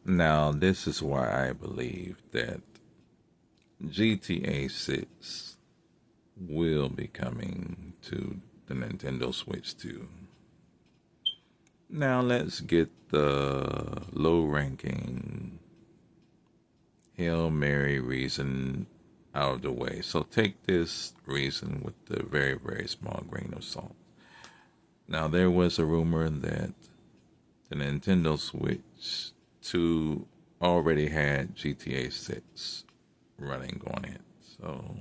Now, this is why I believe that GTA 6 will be coming to the Nintendo Switch too. Now, let's get the low ranking Hail Mary reason out of the way. So, take this reason with the very, very small grain of salt. Now, there was a rumor that the Nintendo Switch 2 already had GTA 6 running on it. So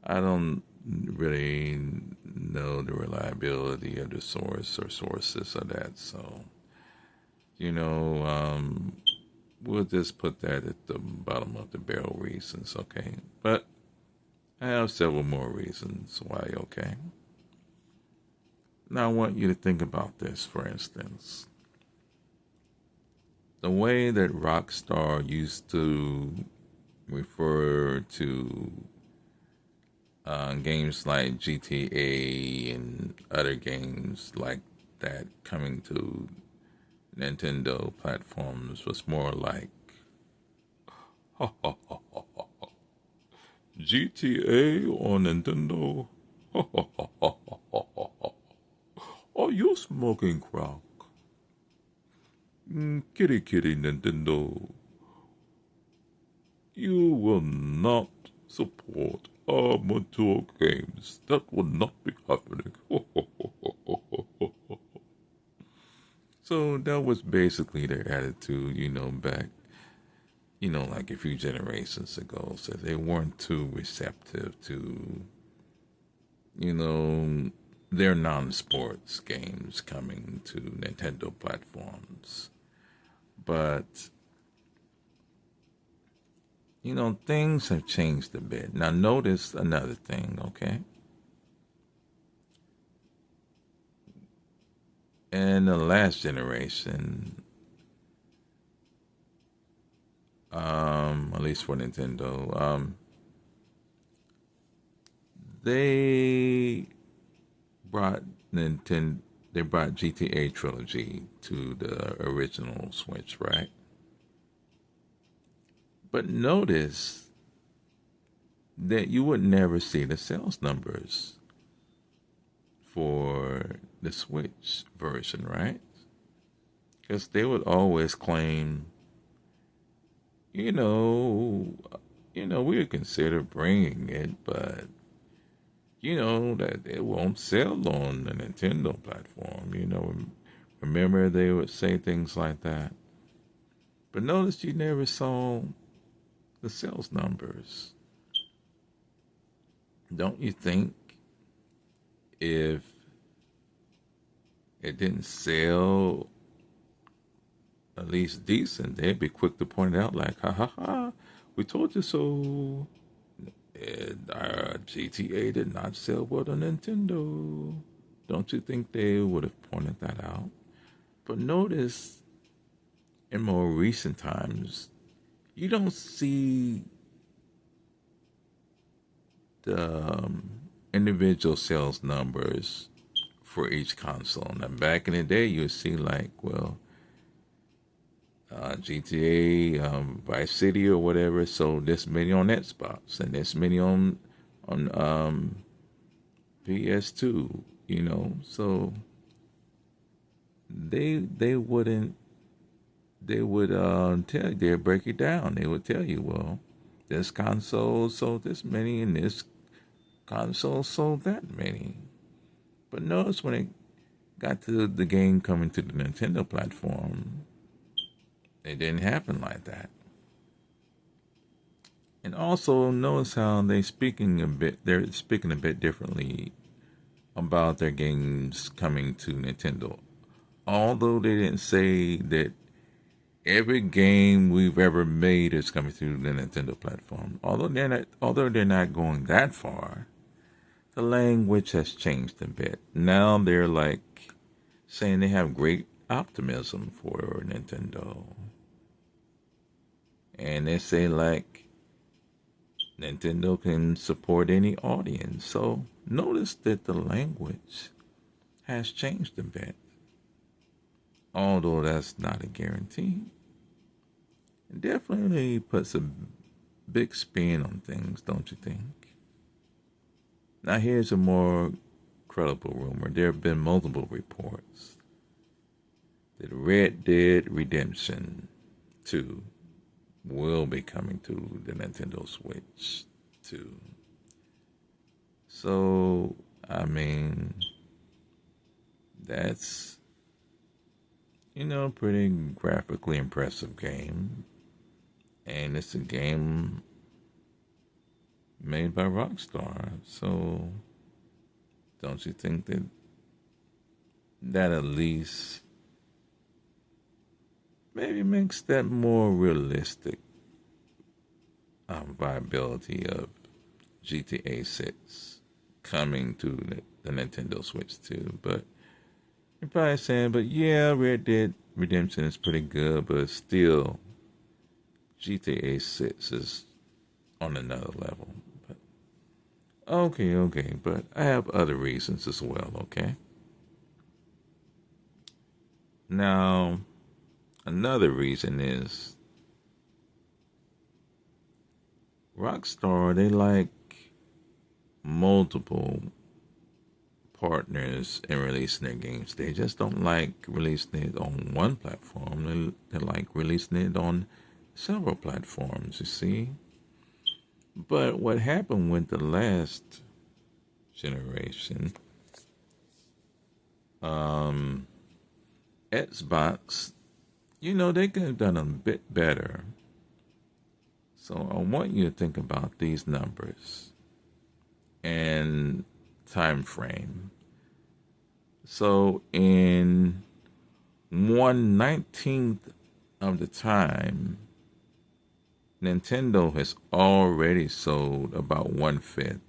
I don't really know the reliability of the source or sources of that. So, you know, we'll just put that at the bottom of the barrel reasons, okay? But I have several more reasons why, okay? Now I want you to think about this, for instance. The way that Rockstar used to refer to games like GTA and other games like that coming to Nintendo platforms was more like GTA on Nintendo. Are you smoking crack? Kitty kitty Nintendo. You will not support our mature games. That will not be happening. So that was basically their attitude, back, like a few generations ago. So they weren't too receptive to, you know, their non sports games coming to Nintendo platforms. But, things have changed a bit. Now, notice another thing, okay? In the last generation, at least for Nintendo, they brought Nintendo, they brought GTA trilogy to the original Switch, right? But notice that you would never see the sales numbers for the Switch version, right? Because they would always claim, you know, we would consider bringing it, but that it won't sell on the Nintendo platform. Remember they would say things like that. But notice you never saw the sales numbers. Don't you think if it didn't sell at least decent, they'd be quick to point it out like, ha ha ha, we told you so. GTA did not sell well on Nintendo. Don't you think they would have pointed that out? But notice in more recent times, you don't see the individual sales numbers for each console. Now, back in the day, you would see like, well, GTA Vice City or whatever sold this many on Xbox and this many on PS2. So they would tell you, they'd break it down. They would tell you, well, this console sold this many and this console sold that many. But notice when it got to the game coming to the Nintendo platform, it didn't happen like that. And also notice how they're speaking a bit differently about their games coming to Nintendo. Although they didn't say that every game we've ever made is coming to the Nintendo platform. Although they're not going that far, the language has changed a bit. Now they're like saying they have great optimism for Nintendo. And they say like Nintendo can support any audience. So notice that the language has changed a bit. although that's not a guarantee. It definitely puts a big spin on things, don't you think? Now, here's a more credible rumor. There have been multiple reports that Red Dead Redemption 2 will be coming to the Nintendo Switch 2. So, I mean, that's, pretty graphically impressive game. And it's a game made by Rockstar. So, don't you think that at least maybe makes that more realistic viability of GTA 6 coming to the Nintendo Switch 2? But you're probably saying, but yeah, Red Dead Redemption is pretty good, but still, GTA 6 is on another level. But okay, but I have other reasons as well, okay? Now, another reason is Rockstar, they like multiple partners in releasing their games. They just don't like releasing it on one platform. They like releasing it on several platforms, you see. But what happened with the last generation, um, Xbox, they could have done a bit better. So I want you to think about these numbers and time frame. So in 1/19th of the time, Nintendo has already sold about 1/5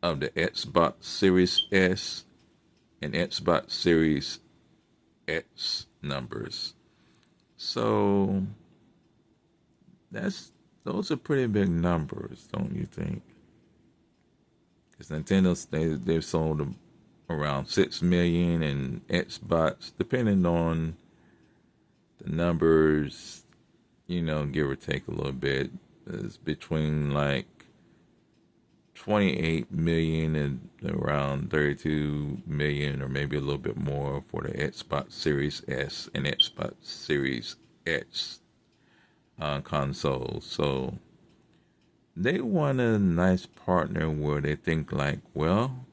of the Xbox Series S and Xbox Series X numbers. So those are pretty big numbers, don't you think? Because they've sold around 6 million, and Xbox, depending on the numbers, give or take a little bit, is between like 28 million and around 32 million, or maybe a little bit more for the Xbox Series S and Xbox Series X consoles. So they want a nice partner where they think like, well,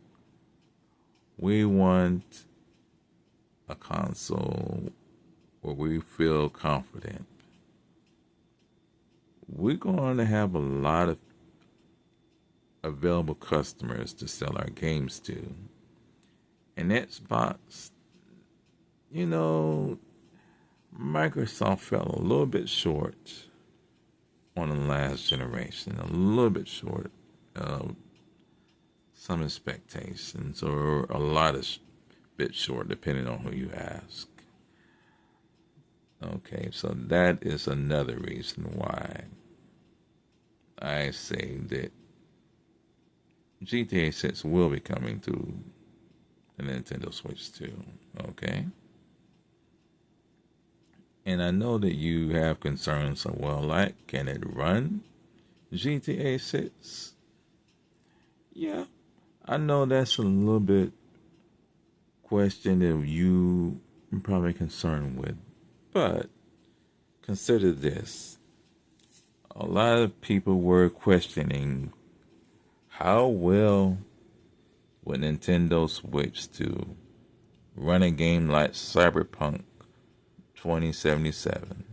we want a console where we feel confident. We're going to have a lot of available customers to sell our games to. And Xbox, Microsoft fell a little bit short on the last generation, a little bit short of some expectations, or a lot of bit short, depending on who you ask. Okay, so that is another reason why I say that GTA 6 will be coming to the Nintendo Switch 2. Okay? And I know that you have concerns of, well, like, can it run GTA 6? Yeah, I know that's a little bit question that you are probably concerned with. But consider this. A lot of people were questioning how well would Nintendo Switch to run a game like Cyberpunk 2077.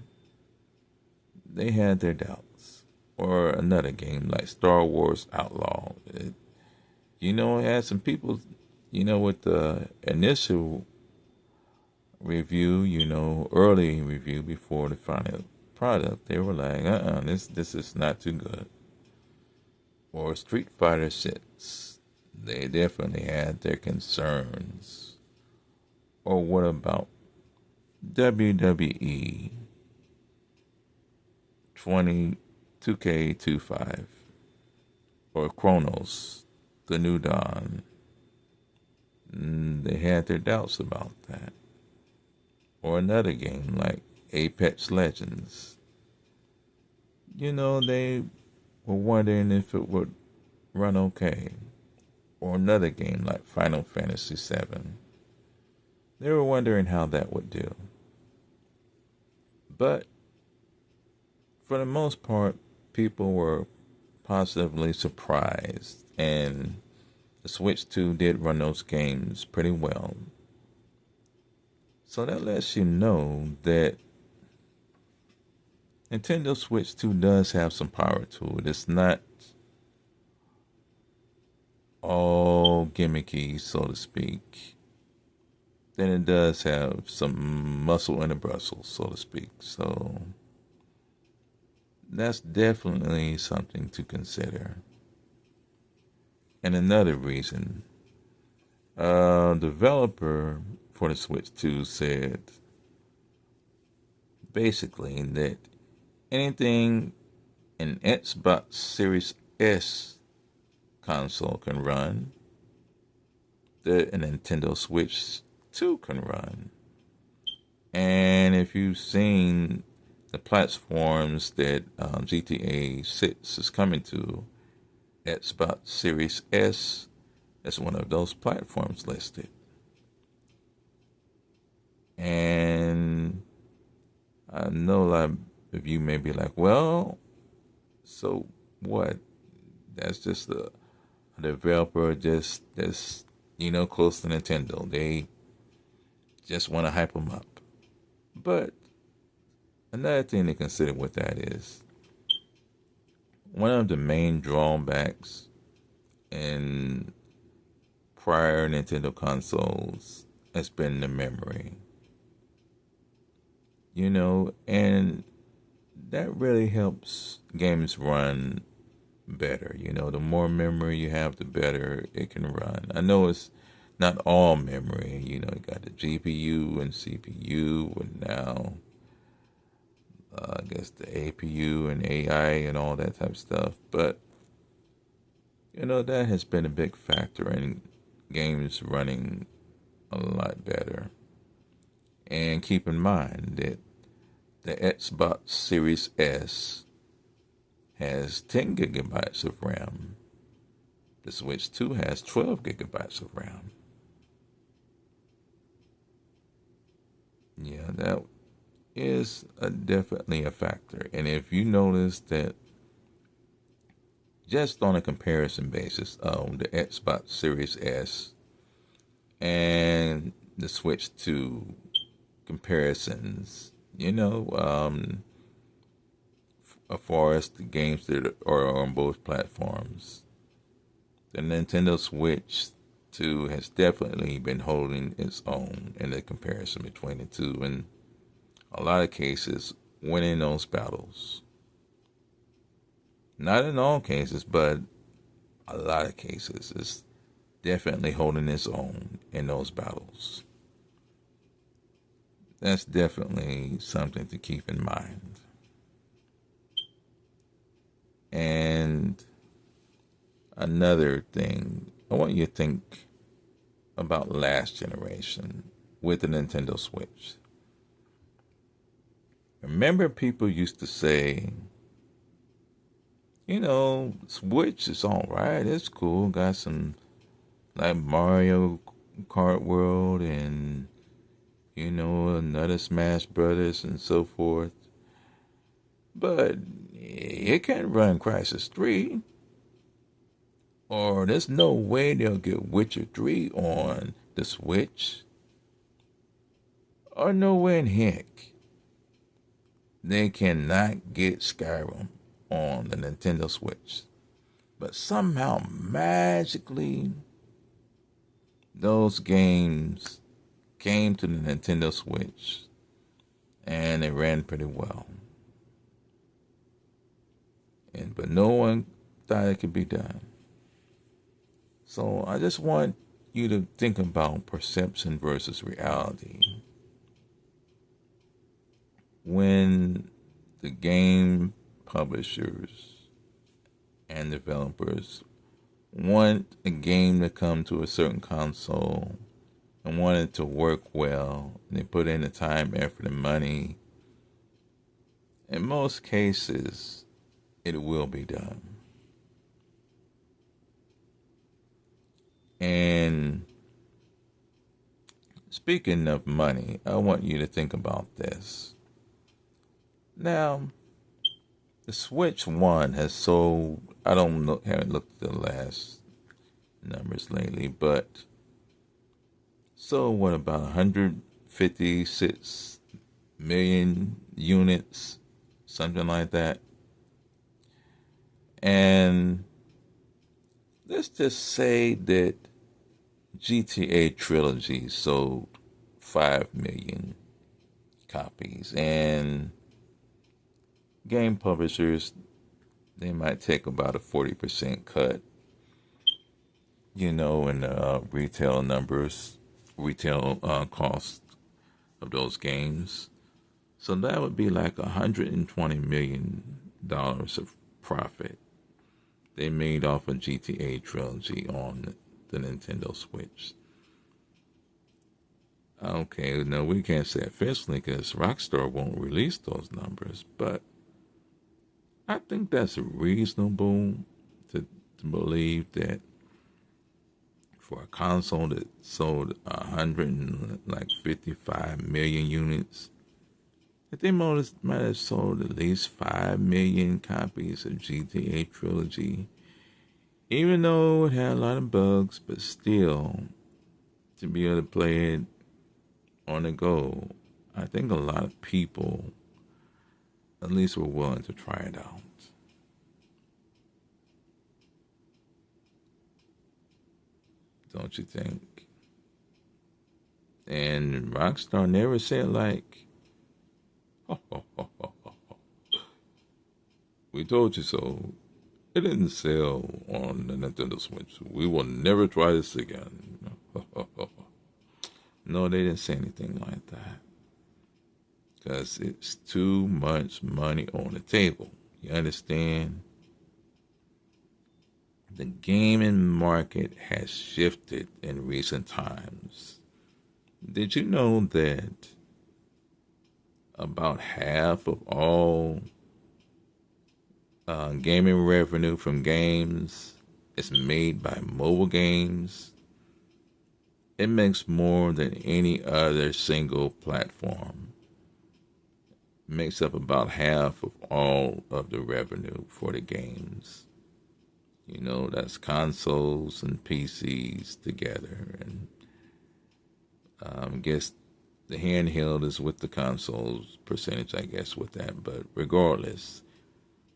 They had their doubts. Or another game like Star Wars Outlaw. It had some people, with the initial review, early review before the final product, they were like, this is not too good. Or Street Fighter 6. They definitely had their concerns. Or what about WWE 2K25, or Chronos, the New Dawn? They had their doubts about that. or another game like Apex Legends. They were wondering if it would run okay. Or another game like Final Fantasy VII. They were wondering how that would do. But for the most part, people were positively surprised, and the Switch 2 did run those games pretty well. So that lets you know that Nintendo Switch 2 does have some power to it. It's not all gimmicky, so to speak. Then it does have some muscle in the Brussels, so to speak. So that's definitely something to consider. And another reason, developer for the Switch 2 said basically that anything an Xbox Series S console can run, that a Nintendo Switch 2 can run. And if you've seen the platforms that GTA 6 is coming to, Xbox Series S is one of those platforms listed. And I know a lot of you may be like, well, so what? That's just a developer that's close to Nintendo. They just want to hype them up. But another thing to consider with that is one of the main drawbacks in prior Nintendo consoles has been the memory. And that really helps games run better. The more memory you have, the better it can run. I know it's not all memory. You got the GPU and CPU, and now I guess the APU and AI and all that type of stuff. But that has been a big factor in games running a lot better. And keep in mind that the Xbox Series S has 10 gigabytes of RAM. The Switch 2 has 12 gigabytes of RAM. Yeah, that is definitely a factor. And if you notice that just on a comparison basis of the Xbox Series S and the Switch 2 comparisons, as far as the games that are on both platforms, the Nintendo Switch 2 has definitely been holding its own in the comparison between the two, and a lot of cases winning those battles. Not in all cases, but a lot of cases, it's definitely holding its own in those battles. That's definitely something to keep in mind. And another thing, I want you to think about last generation with the Nintendo Switch. Remember, people used to say, Switch is all right, it's cool, got some like Mario Kart World and another Smash Brothers and so forth. But it can't run Crisis 3. Or there's no way they'll get Witcher 3 on the Switch. Or no way in heck they cannot get Skyrim on the Nintendo Switch. But somehow, magically, those games came to the Nintendo Switch and they ran pretty well. But no one thought it could be done. So I just want you to think about perception versus reality. When the game publishers and developers want a game to come to a certain console, and want it to work well, and they put in the time, effort, and money, in most cases, it will be done. And speaking of money, I want you to think about this. Now, the Switch 1 has sold, I don't know, haven't looked at the last numbers lately, but sold what, about 156 million units, something like that. And let's just say that GTA Trilogy sold 5 million copies. And game publishers, they might take about a 40% cut, in retail numbers, retail cost of those games. So that would be like $120 million of profit they made off of GTA Trilogy on the Nintendo Switch. Okay, no, we can't say officially because Rockstar won't release those numbers, but I think that's reasonable to believe that for a console that sold 155 million units, that they might have sold at least 5 million copies of GTA Trilogy, even though it had a lot of bugs, but still, to be able to play it on the go, I think a lot of people at least were willing to try it out. Don't you think? And Rockstar never said like, we told you so. It didn't sell on the Nintendo Switch. We will never try this again. No, they didn't say anything like that. Because it's too much money on the table. You understand? The gaming market has shifted in recent times. Did you know that about half of all gaming revenue from games is made by mobile games? It makes more than any other single platform. It makes up about half of all of the revenue for the games. That's consoles and PCs together. And I guess the handheld is with the consoles percentage, I guess, with that. But regardless,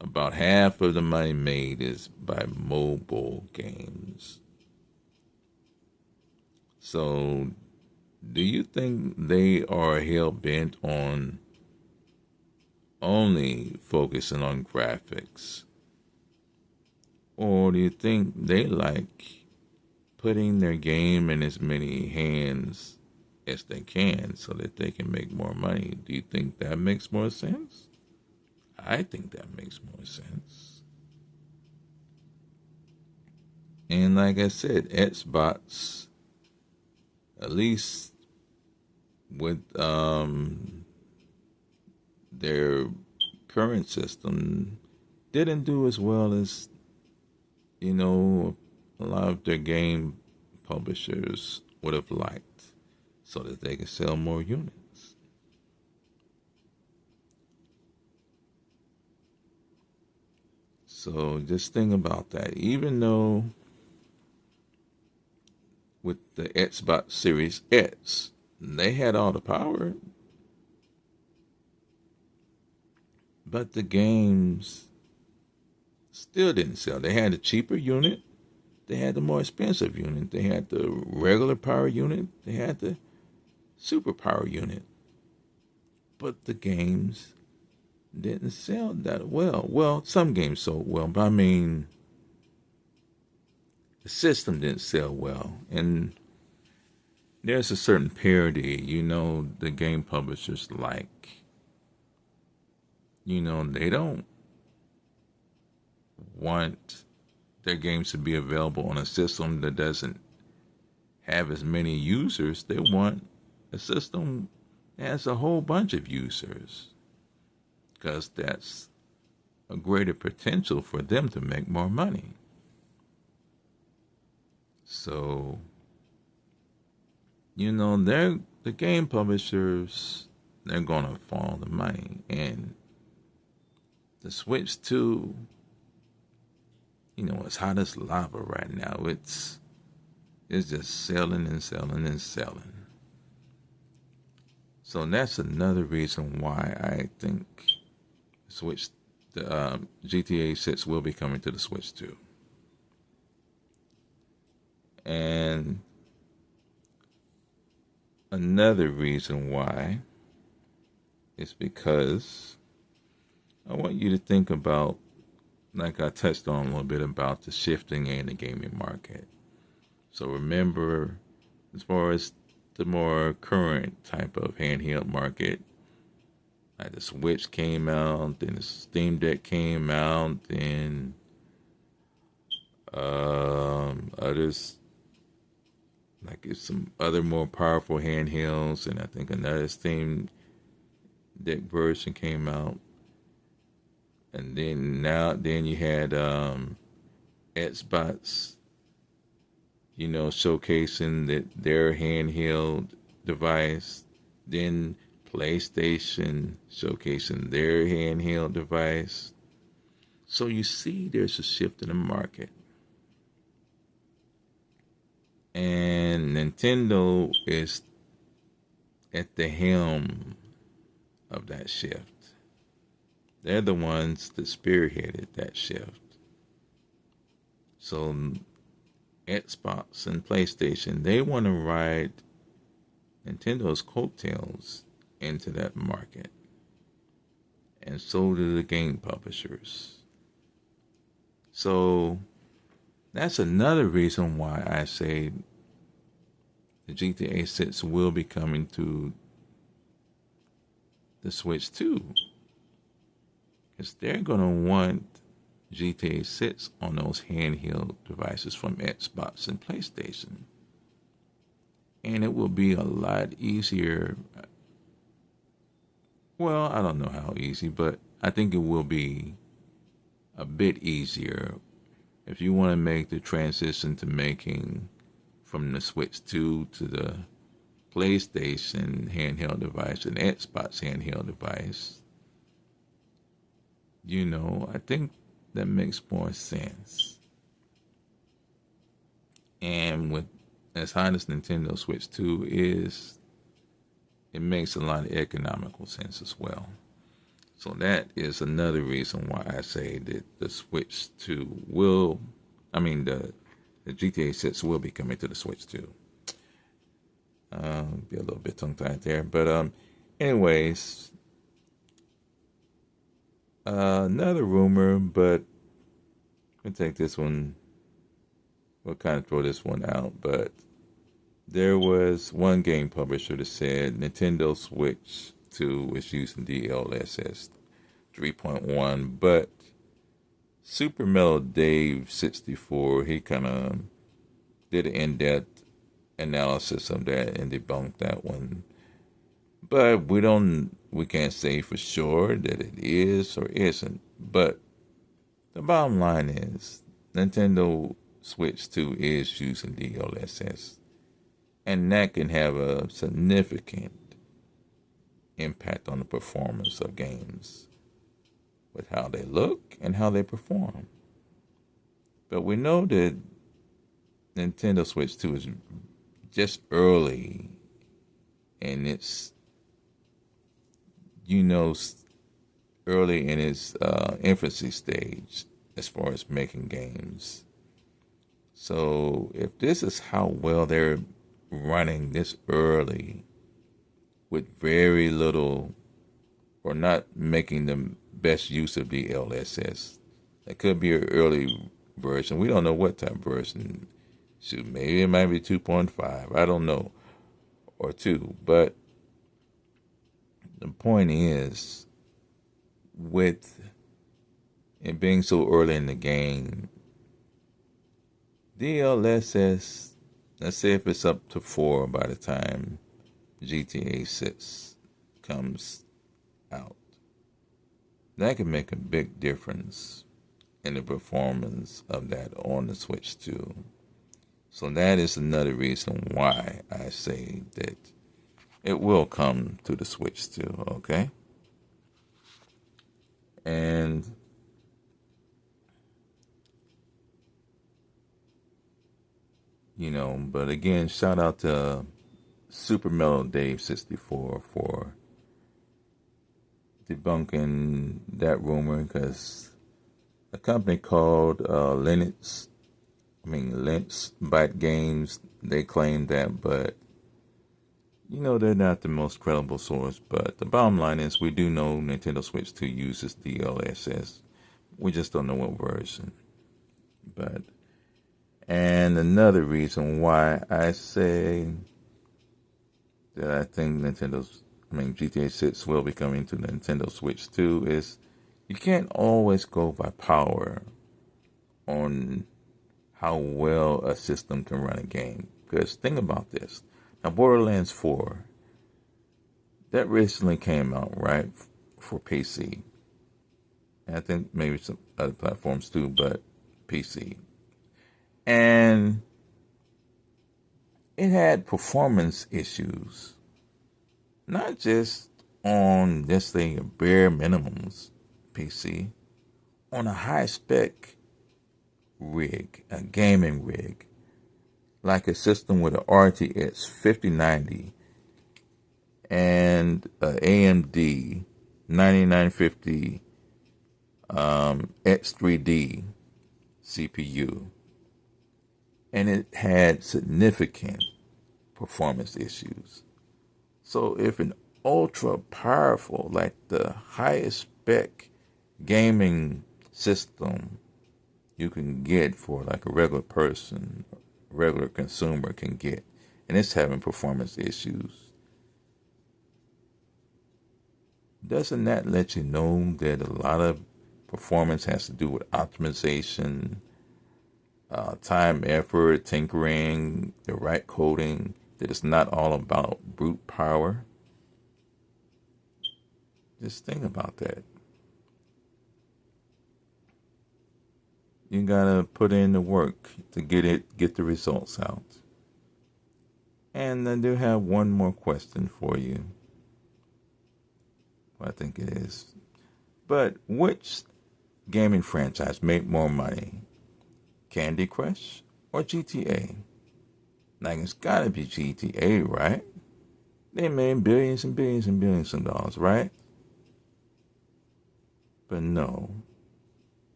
about half of the money made is by mobile games. So, do you think they are hell bent on only focusing on graphics? Or do you think they like putting their game in as many hands as they can so that they can make more money? Do you think that makes more sense? I think that makes more sense. And like I said, Xbox, at least with their current system, didn't do as well as, a lot of their game publishers would have liked so that they could sell more units. So just think about that. Even though with the Xbox Series X, they had all the power, but the games still didn't sell. They had a cheaper unit, they had the more expensive unit, they had the regular power unit, they had the super power unit, but the games didn't sell that well. Well, some games sold well, but I mean, the system didn't sell well. And there's a certain parity, the game publishers like. They don't want their games to be available on a system that doesn't have as many users. They want a system that has a whole bunch of users because that's a greater potential for them to make more money. So, the game publishers, they're gonna follow the money, and the Switch 2, it's hot as lava right now. It's just selling and selling and selling. So that's another reason why I think the GTA 6 will be coming to the Switch 2. And another reason why is because I want you to think about, like I touched on a little bit, about the shifting in the gaming market. So remember, as far as the more current type of handheld market, like the Switch came out, then the Steam Deck came out, then others, like it's some other more powerful handhelds, and I think another Steam Deck version came out. And then you had Xbox, showcasing their handheld device. Then PlayStation showcasing their handheld device. So you see there's a shift in the market. And Nintendo is at the helm of that shift. They're the ones that spearheaded that shift. So Xbox and PlayStation, they want to ride Nintendo's coattails into that market. And so do the game publishers. So that's another reason why I say the GTA 6 will be coming to the Switch 2. Because they're going to want GTA 6 on those handheld devices from Xbox and PlayStation. And it will be a lot easier. Well, I don't know how easy, but I think it will be a bit easier if you want to make the transition to making from the Switch 2 to the PlayStation handheld device and Xbox handheld device. I think that makes more sense. And with as hot as Nintendo Switch 2 is, it makes a lot of economical sense as well. So that is another reason why I say that the Switch 2 the GTA 6 will be coming to the Switch 2. Be a little bit tongue-tied there. But anyways, another rumor, but we'll take this one. We'll kind of throw this one out, but there was one game publisher that said Nintendo Switch 2 was using DLSS 3.1, but Super Metal Dave 64, he kind of did an in-depth analysis of that and debunked that one. But we can't say for sure that it is or isn't. But the bottom line is Nintendo Switch 2 is using DLSS. And that can have a significant impact on the performance of games with how they look and how they perform. But we know that Nintendo Switch 2 is just early in its, early in its infancy stage as far as making games. So if this is how well they're running this early with very little or not making the best use of the LSS, it could be an early version. We don't know what type of version. Shoot, maybe it might be 2.5. I don't know. Or 2. But the point is, with it being so early in the game, DLSS let's say if it's up to 4 by the time GTA 6 comes out, that can make a big difference in the performance of that on the Switch too. So that is another reason why I say that it will come to the Switch too, okay? And but again, shout out to Super Mellow Dave 64 for debunking that rumor, because a company called Lynx Byte Games, they claim that, but they're not the most credible source. But the bottom line is, we do know Nintendo Switch 2 uses DLSS. We just don't know what version. But and another reason why I say that I think GTA 6 will be coming to Nintendo Switch 2 is, you can't always go by power on how well a system can run a game. Because think about this. Now, Borderlands 4, that recently came out, right, for PC. And I think maybe some other platforms too, but PC. And it had performance issues. Not just on, let's say, a bare minimums PC, on a high spec rig, a gaming rig, like a system with an RTX 5090 and an AMD 9950 X3D CPU, and it had significant performance issues. So if an ultra powerful, like the highest spec gaming system you can get for like a regular person, regular consumer can get, and it's having performance issues, doesn't that let you know that a lot of performance has to do with optimization, time, effort, tinkering, the right coding, that it's not all about brute power? Just think about that. You gotta put in the work to get the results out. And I do have one more question for you. Well, I think it is. But which gaming franchise made more money? Candy Crush or GTA? Like, it's gotta be GTA, right? They made billions and billions and billions of dollars, right? But no.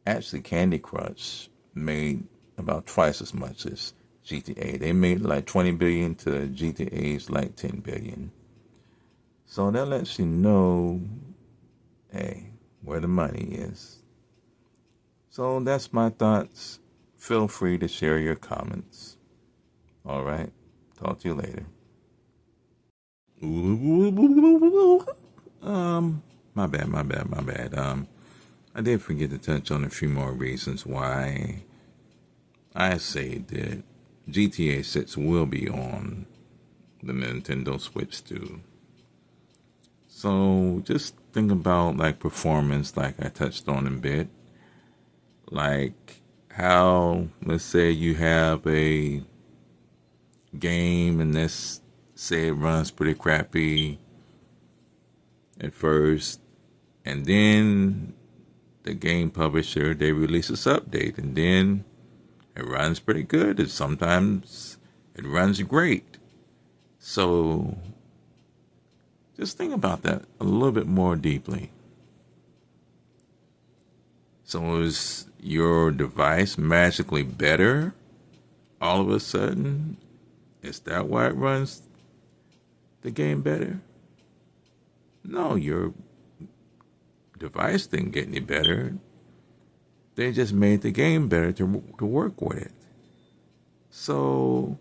Actually, Candy Crush made about twice as much as GTA. They made like 20 billion to GTA's like 10 billion. So that lets you know, hey, where the money is. So that's my thoughts. Feel free to share your comments. All right. Talk to you later. My bad. I did forget to touch on a few more reasons why I say that GTA 6 will be on the Nintendo Switch too. So just think about like performance, like I touched on a bit. Like how, let's say you have a game and let's say it runs pretty crappy at first, and then the game publisher, they release this update, and then it runs pretty good, and sometimes it runs great. So just think about that a little bit more deeply. So is your device magically better all of a sudden? Is that why it runs the game better? No, your device didn't get any better. They just made the game better to work with it. So,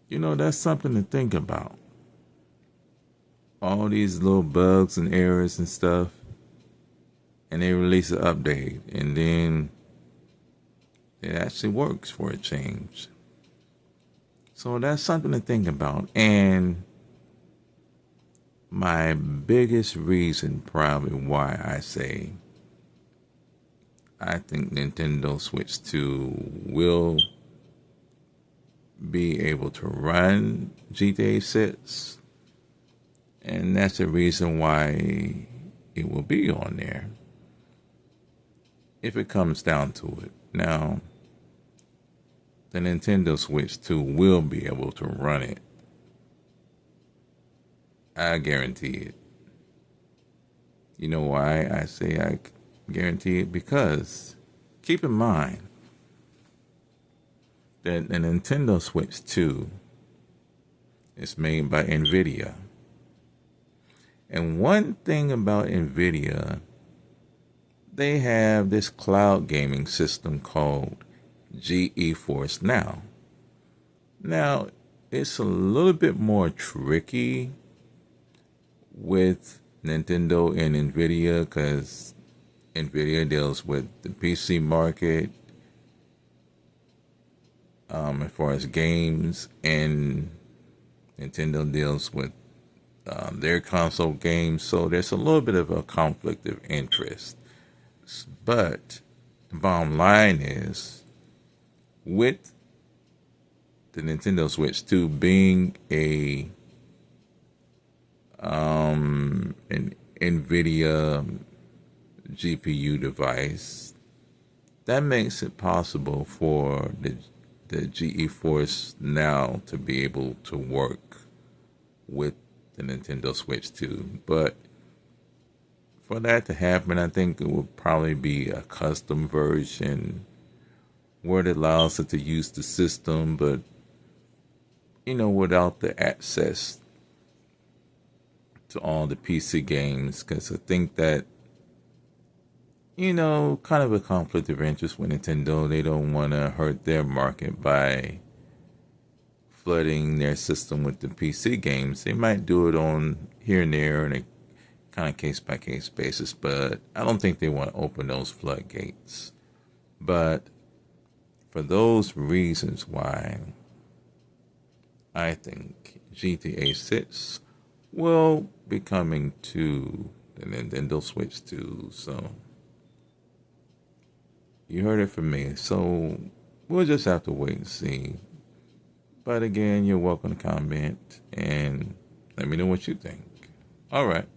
that's something to think about. All these little bugs and errors and stuff, and they release an update, and then It actually works for a change. So that's something to think about. And my biggest reason, probably, why I say I think Nintendo Switch 2 will be able to run GTA 6. And that's the reason why it will be on there. If it comes down to it. Now, the Nintendo Switch 2 will be able to run it. I guarantee it. You know why I say I guarantee it? Because keep in mind that the Nintendo Switch 2 is made by NVIDIA. And one thing about NVIDIA, they have this cloud gaming system called GeForce Now. Now, it's a little bit more tricky with Nintendo and NVIDIA because NVIDIA deals with the PC market as far as games, and Nintendo deals with their console games. So there's a little bit of a conflict of interest. But the bottom line is, with the Nintendo Switch 2 being an NVIDIA GPU device, that makes it possible for the GeForce Now to be able to work with the Nintendo Switch 2. But for that to happen, I think it would probably be a custom version where it allows it to use the system, but without the access to all the PC games, because I think that kind of a conflict of interest with Nintendo. They don't want to hurt their market by flooding their system with the PC games. They might do it on here and there on a kind of case by case basis, but I don't think they want to open those floodgates. But for those reasons why I think GTA 6 will be coming to the Nintendo Switch 2. So you heard it from me. So we'll just have to wait and see. But again, you're welcome to comment and let me know what you think. All right.